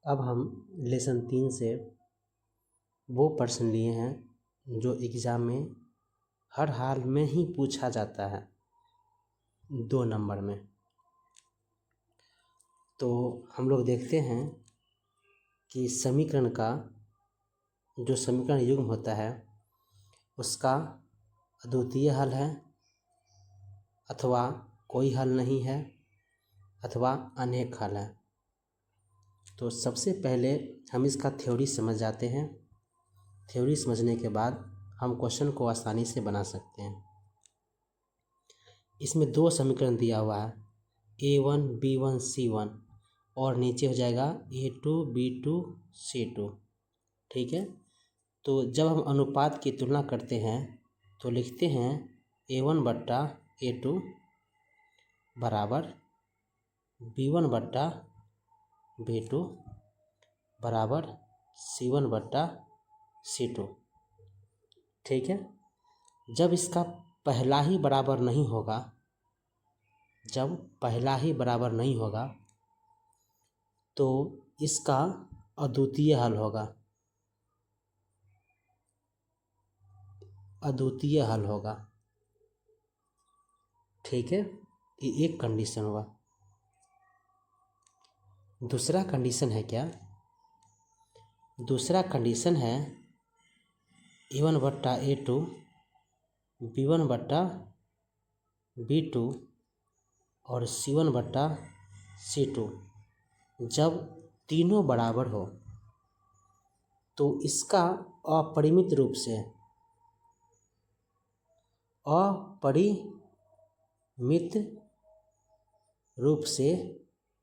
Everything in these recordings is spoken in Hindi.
अब हम लेसन 3 से वो प्रश्न लिए हैं जो एग्ज़ाम में हर हाल में ही पूछा जाता है 2 नंबर में। तो हम लोग देखते हैं कि समीकरण का जो समीकरण युग्म होता है उसका अद्वितीय हल है अथवा कोई हल नहीं है अथवा अनेक हल है। तो सबसे पहले हम इसका थ्योरी समझ जाते हैं। थ्योरी समझने के बाद हम क्वेश्चन को आसानी से बना सकते हैं। इसमें 2 समीकरण दिया हुआ है A1 B1 C1 और नीचे हो जाएगा A2 B2 C2। ठीक है, तो जब हम अनुपात की तुलना करते हैं तो लिखते हैं A1 बट्टा A2 बराबर B1 बट्टा B2 बराबर C1 बट्टा C2। ठीक है, जब इसका पहला ही बराबर नहीं होगा, जब पहला ही बराबर नहीं होगा तो इसका अद्वितीय हल होगा, अद्वितीय हल होगा। ठीक है, ये एक कंडीशन हुआ। दूसरा कंडीशन है क्या? दूसरा कंडीशन है A1 बट्टा A2 B1 बट्टा B2 और C1 बट्टा C2 जब तीनों बराबर हो तो इसका अपरिमित रूप से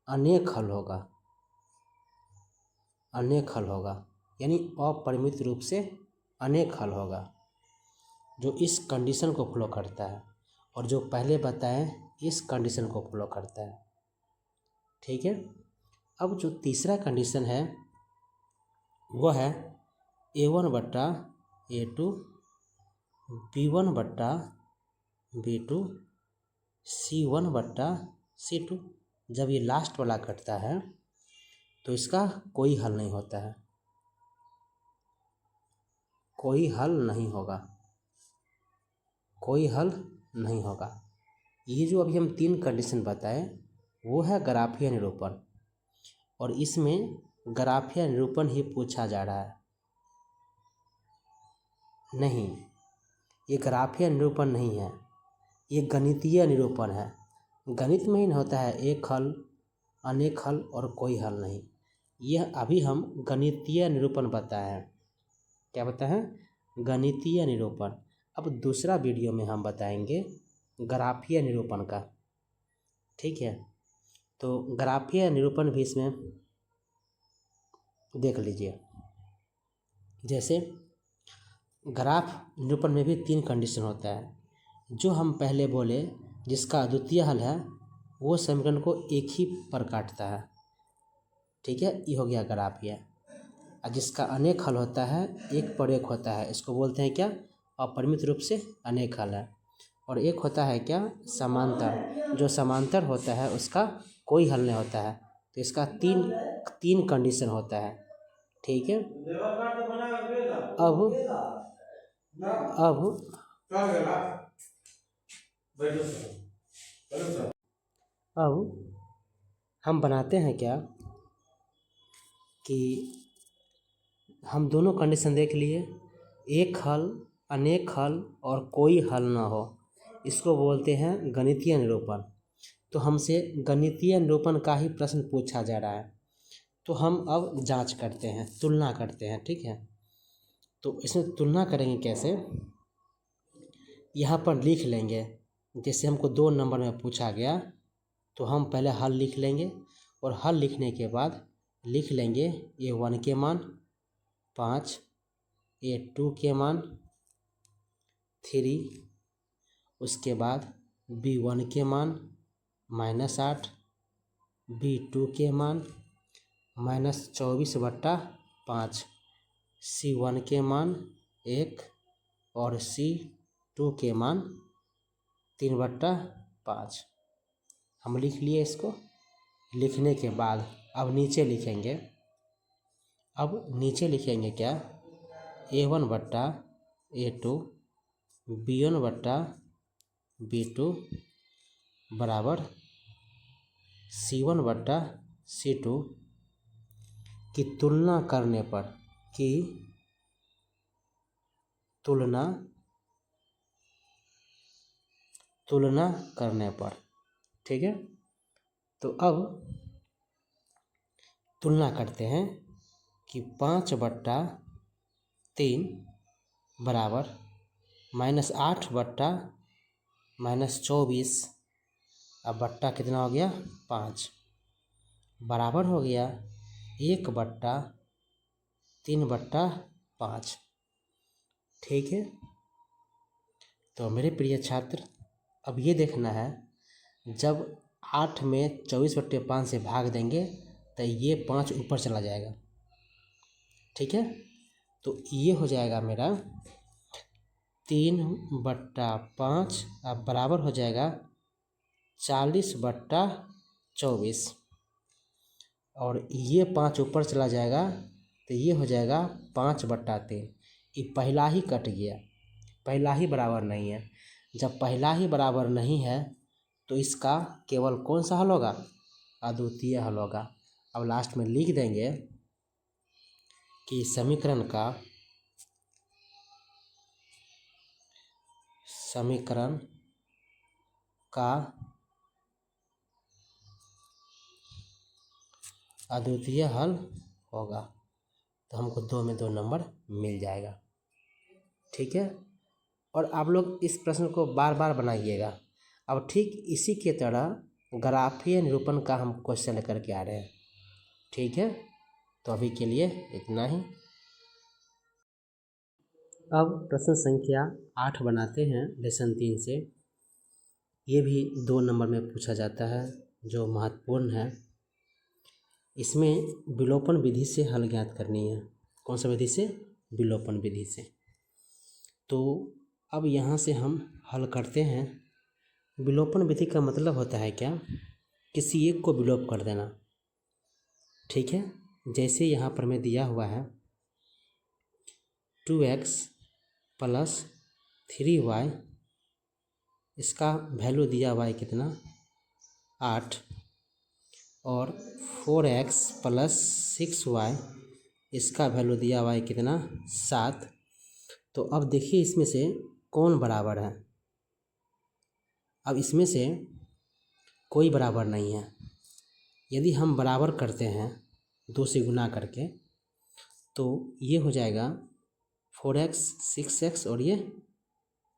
अनेक हल होगा, अनेक हल होगा, यानी अपरिमित रूप से अनेक हल होगा जो इस कंडीशन को फॉलो करता है और जो पहले बताएं इस कंडीशन को फॉलो करता है। ठीक है, अब जो तीसरा कंडीशन है वो है A1 बट्टा A2 B1 बट्टा B2 C1 बट्टा C2। जब ये लास्ट वाला कटता है तो इसका कोई हल नहीं होता है, कोई हल नहीं होगा, कोई हल नहीं होगा। ये जो अभी हम 3 कंडीशन बताए वो है ग्राफीय निरूपण और इसमें ग्राफीय निरूपण ही पूछा जा रहा है। नहीं, ये ग्राफीय निरूपण नहीं है, ये गणितीय निरूपण है। गणित में ही होता है एक हल, अनेक हल और कोई हल नहीं। यह अभी हम गणितीय निरूपण बताए हैं। क्या बताए हैं? गणितीय निरूपण। अब दूसरा वीडियो में हम बताएंगे ग्राफीय निरूपण का। ठीक है, तो ग्राफीय निरूपण भी इसमें देख लीजिए। जैसे ग्राफ निरूपण में भी 3 कंडीशन होता है। जो हम पहले बोले जिसका अद्वितीय हल है वो समीकरण को एक ही पर काटता है। ठीक है, ये हो गया ग्राफीय। और जिसका अनेक हल होता है एक पर एक होता है, इसको बोलते हैं क्या? अपरिमित रूप से अनेक हल है। और एक होता है क्या? समांतर। जो समांतर होता है उसका कोई हल नहीं होता है। तो इसका तीन कंडीशन होता है। ठीक है, अब हम बनाते हैं क्या कि हम दोनों कंडीशन देख लिए, एक हल, अनेक हल और कोई हल ना हो, इसको बोलते हैं गणितीय निरूपण। तो हमसे गणितीय निरूपण का ही प्रश्न पूछा जा रहा है, तो हम अब जांच करते हैं, तुलना करते हैं। ठीक है, तो इसमें तुलना करेंगे कैसे? यहाँ पर लिख लेंगे, जैसे हमको 2 नंबर में पूछा गया तो हम पहले हल लिख लेंगे और हल लिखने के बाद लिख लेंगे A1 के मान 5, A2 के मान 3, उसके बाद B1 के मान -8, B2 के मान -24/5, C1 के मान 1 और C2 के मान 3/5। हम लिख लिए इसको। लिखने के बाद अब नीचे लिखेंगे अब नीचे लिखेंगे क्या, A1 बट्टा A2 B1 बट्टा B2 बराबर C1 बट्टा C2 की तुलना करने पर, की तुलना करने पर। ठीक है, तो अब तुलना करते हैं कि 5 बट्टा 3 बराबर -8 बट्टा -24, अब बट्टा कितना हो गया 5, बराबर हो गया 1 बट्टा 3 बट्टा 5। ठीक है, तो मेरे प्रिय छात्र, अब ये देखना है, जब 8 में 24/5 से भाग देंगे तो ये 5 ऊपर चला जाएगा। ठीक है, तो ये हो जाएगा मेरा 3/5, अब बराबर हो जाएगा 40/24, और ये 5 ऊपर चला जाएगा तो ये हो जाएगा 5/3। ये पहला ही कट गया, पहला ही बराबर नहीं है। जब पहला ही बराबर नहीं है तो इसका केवल कौन सा हल होगा, अद्वितीय हल होगा। अब लास्ट में लिख देंगे कि समीकरण का अद्वितीय हल होगा, तो हमको 2 में 2 नंबर मिल जाएगा। ठीक है, और आप लोग इस प्रश्न को बार बार बनाइएगा। अब ठीक इसी के तरह ग्राफीय निरूपण का हम क्वेश्चन लेकर के आ रहे हैं। ठीक है, तो अभी के लिए इतना ही। अब प्रश्न संख्या 8 बनाते हैं लेसन 3 से। ये भी 2 नंबर में पूछा जाता है, जो महत्वपूर्ण है। इसमें विलोपन विधि से हल ज्ञात करनी है। कौन सा विधि से, विलोपन विधि से। तो अब यहाँ से हम हल करते हैं। विलोपन विधि का मतलब होता है क्या, किसी एक को विलोप कर देना। ठीक है, जैसे यहाँ पर में दिया हुआ है 2x + 3y, इसका वैल्यू दिया हुआ है कितना 8, और 4x + 6y, इसका वैल्यू दिया हुआ है कितना 7। तो अब देखिए इसमें से कौन बराबर है। अब इसमें से कोई बराबर नहीं है। यदि हम बराबर करते हैं 2 से गुना करके, तो ये हो जाएगा 4x 6x, और ये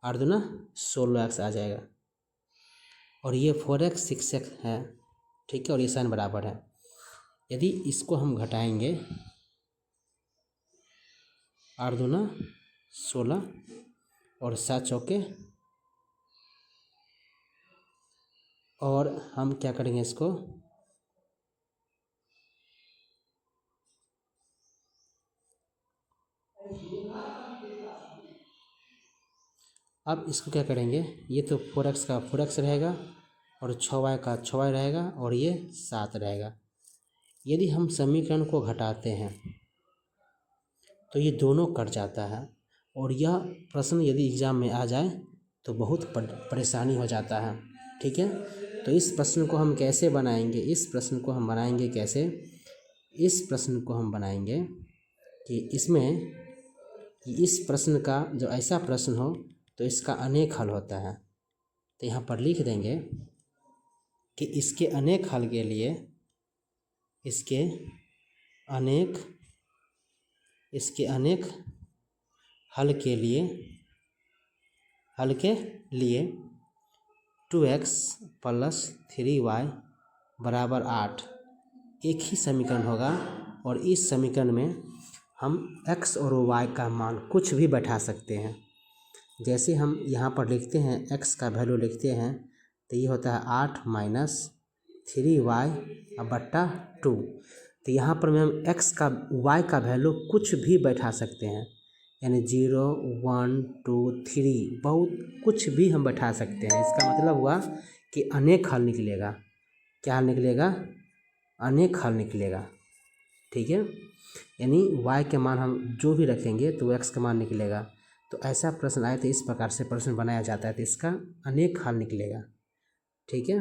8 दूना 16x आ जाएगा, और ये 4x 6x है। ठीक है, और ये साइन बराबर है। यदि इसको हम घटाएंगे, 8 दूना 16 और 7 चौके, और हम क्या करेंगे इसको, अब इसको क्या करेंगे, ये तो 4x का 4x रहेगा, और 6y का 6y रहेगा, और ये 7 रहेगा। यदि हम समीकरण को घटाते हैं तो ये दोनों कट जाता है, और यह प्रश्न यदि एग्ज़ाम में आ जाए तो बहुत परेशानी हो जाता है। ठीक है, तो इस प्रश्न को हम कैसे बनाएंगे, इस प्रश्न को हम बनाएंगे कैसे, इस प्रश्न को हम बनाएंगे कि इसमें इस प्रश्न का जो ऐसा प्रश्न हो तो इसका अनेक हल होता है। तो यहाँ पर लिख देंगे कि इसके अनेक हल के लिए, इसके अनेक हल के लिए 2x + 3y बराबर 8 एक ही समीकरण होगा, और इस समीकरण में हम x और y का मान कुछ भी बैठा सकते हैं। जैसे हम यहाँ पर लिखते हैं x का वैल्यू लिखते हैं, तो ये होता है 8 - 3y/2। तो यहाँ पर में हम x का y का वैल्यू कुछ भी बैठा सकते हैं, यानी 0 1 2 3 बहुत कुछ भी हम बैठा सकते हैं। इसका मतलब हुआ कि अनेक हल निकलेगा। क्या हल निकलेगा, अनेक हल निकलेगा। ठीक है, यानी y के मान हम जो भी रखेंगे तो x का मान निकलेगा। तो ऐसा प्रश्न आए तो इस प्रकार से प्रश्न बनाया जाता है, तो इसका अनेक हल निकलेगा। ठीक है।